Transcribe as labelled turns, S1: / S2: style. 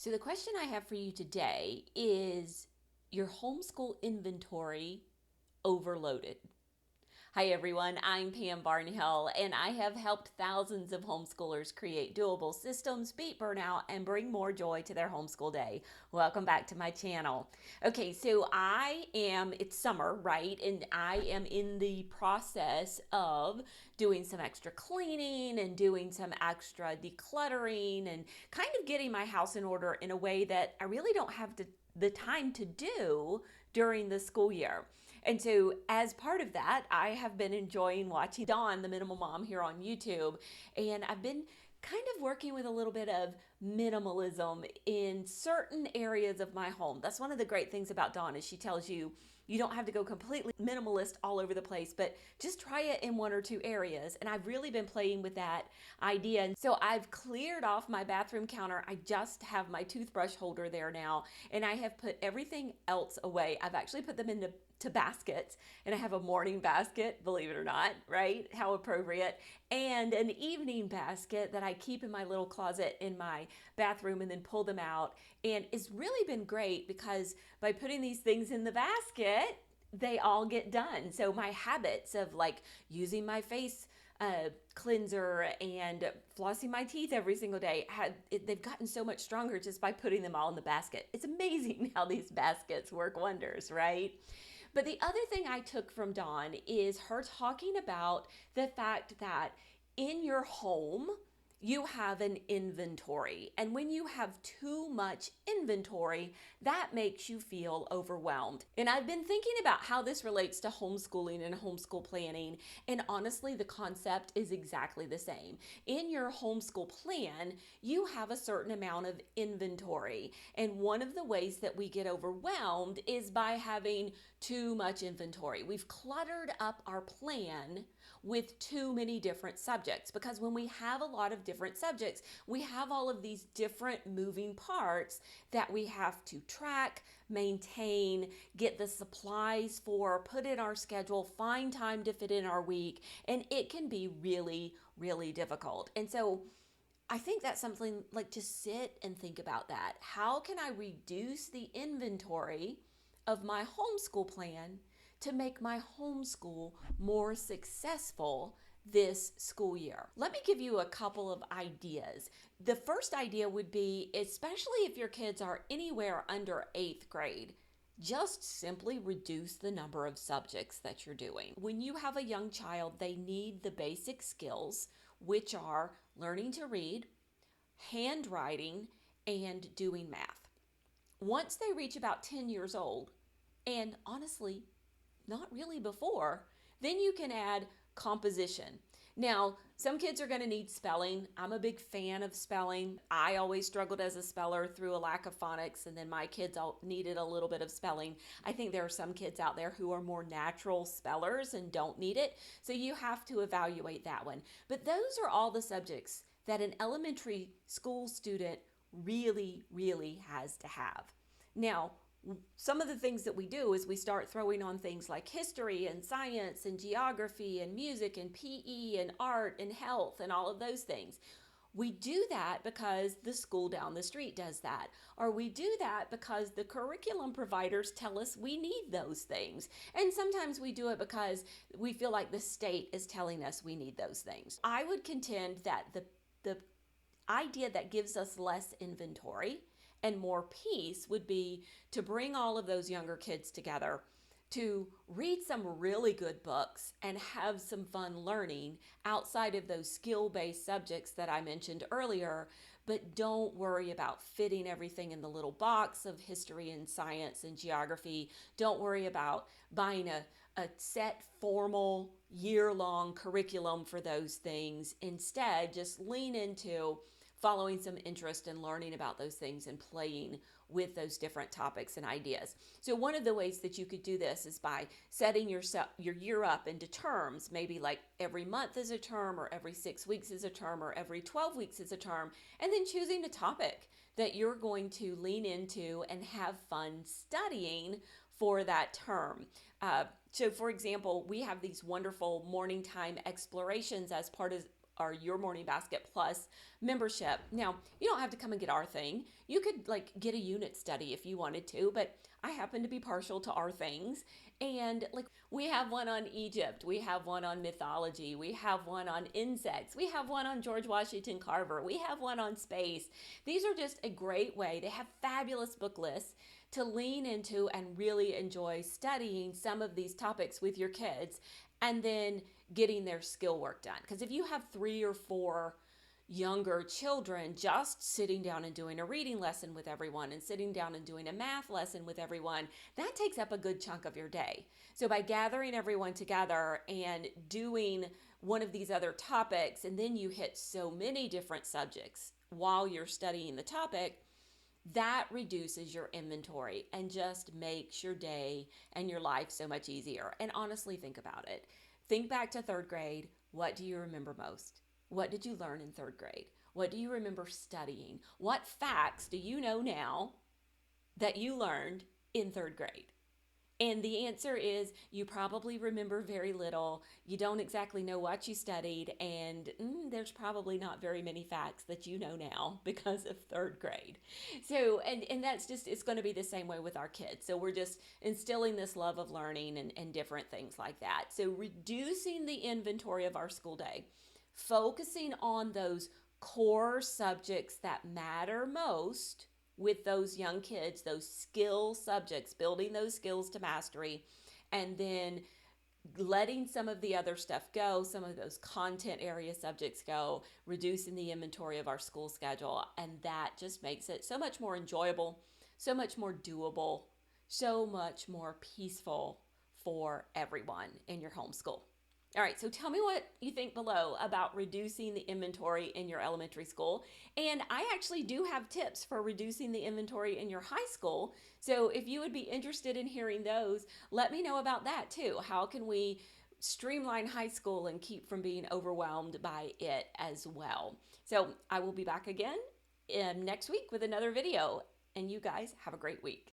S1: So the question I have for you today is your homeschool inventory overloaded? Hi everyone, I'm Pam Barnhill, and I have helped thousands of homeschoolers create doable systems, beat burnout, and bring more joy to their homeschool day. Welcome back to my channel. Okay, so it's summer, right? And I am in the process of doing some extra cleaning and doing some extra decluttering and kind of getting my house in order in a way that I really don't have the time to do during the school year. And so as part of that, I have been enjoying watching Dawn, the Minimal Mom, here on YouTube. And I've been kind of working with a little bit of minimalism in certain areas of my home. That's one of the great things about Dawn is she tells you you don't have to go completely minimalist all over the place, but just try it in one or two areas. And I've really been playing with that idea. And so I've cleared off my bathroom counter. I just have my toothbrush holder there now, and I have put everything else away. I've actually put them into baskets, and I have a morning basket, believe it or not, right? How appropriate. And an evening basket that I keep in my little closet in my bathroom and then pull them out. And it's really been great because by putting these things in the basket, they all get done. So my habits of like using my face cleanser and flossing my teeth every single day, they've gotten so much stronger just by putting them all in the basket. It's amazing how these baskets work wonders, right? But the other thing I took from Dawn is her talking about the fact that in your home, you have an inventory. And when you have too much inventory, that makes you feel overwhelmed. And I've been thinking about how this relates to homeschooling and homeschool planning. And honestly, the concept is exactly the same. In your homeschool plan, you have a certain amount of inventory. And one of the ways that we get overwhelmed is by having too much inventory. We've cluttered up our plan with too many different subjects, because when we have a lot of different subjects, we have all of these different moving parts that we have to track, maintain, get the supplies for, put in our schedule, find time to fit in our week, and it can be really, really difficult. And so I think that's something like just sit and think about that. How can I reduce the inventory of my homeschool plan to make my homeschool more successful this school year? Let me give you a couple of ideas. The first idea would be, especially if your kids are anywhere under 8th grade, just simply reduce the number of subjects that you're doing. When you have a young child, they need the basic skills, which are learning to read, handwriting, and doing math. Once they reach about 10 years old, and honestly, not really before, then you can add composition. Now, some kids are going to need spelling. I'm a big fan of spelling. I always struggled as a speller through a lack of phonics, and then my kids all needed a little bit of spelling. I think there are some kids out there who are more natural spellers and don't need it, so you have to evaluate that one. But those are all the subjects that an elementary school student really, really has to have. Now, some of the things that we do is we start throwing on things like history and science and geography and music and PE and art and health and all of those things. We do that because the school down the street does that, or we do that because the curriculum providers tell us we need those things. And sometimes we do it because we feel like the state is telling us we need those things. I would contend that the idea that gives us less inventory and more peace would be to bring all of those younger kids together, to read some really good books and have some fun learning outside of those skill-based subjects that I mentioned earlier, but don't worry about fitting everything in the little box of history and science and geography. Don't worry about buying a set formal year-long curriculum for those things. Instead, just lean into following some interest in learning about those things and playing with those different topics and ideas. So one of the ways that you could do this is by setting your year up into terms, maybe like every month is a term, or every 6 weeks is a term, or every 12 weeks is a term, and then choosing a topic that you're going to lean into and have fun studying for that term. So for example, we have these wonderful morning time explorations as part our Your Morning Basket Plus membership. Now, you don't have to come and get our thing. You could like get a unit study if you wanted to, but I happen to be partial to our things. And like we have one on Egypt, we have one on mythology, we have one on insects, we have one on George Washington Carver, we have one on space. These are just a great way. They have fabulous book lists to lean into and really enjoy studying some of these topics with your kids and then getting their skill work done. Because if you have 3 or 4 younger children, just sitting down and doing a reading lesson with everyone and sitting down and doing a math lesson with everyone, that takes up a good chunk of your day. So by gathering everyone together and doing one of these other topics, and then you hit so many different subjects while you're studying the topic, that reduces your inventory and just makes your day and your life so much easier. And honestly, think about it. Think back to 3rd grade. What do you remember most? What did you learn in 3rd grade? What do you remember studying? What facts do you know now that you learned in 3rd grade? And the answer is you probably remember very little. You don't exactly know what you studied, and there's probably not very many facts that you know now because of 3rd grade. So, and that's just, it's going to be the same way with our kids. So we're just instilling this love of learning and different things like that. So reducing the inventory of our school day, focusing on those core subjects that matter most with those young kids, those skill subjects, building those skills to mastery, and then letting some of the other stuff go, some of those content area subjects go, reducing the inventory of our school schedule. And that just makes it so much more enjoyable, so much more doable, so much more peaceful for everyone in your homeschool. All right, so tell me what you think below about reducing the inventory in your elementary school. And I actually do have tips for reducing the inventory in your high school. So if you would be interested in hearing those, let me know about that too. How can we streamline high school and keep from being overwhelmed by it as well? So I will be back again next week with another video. And you guys have a great week.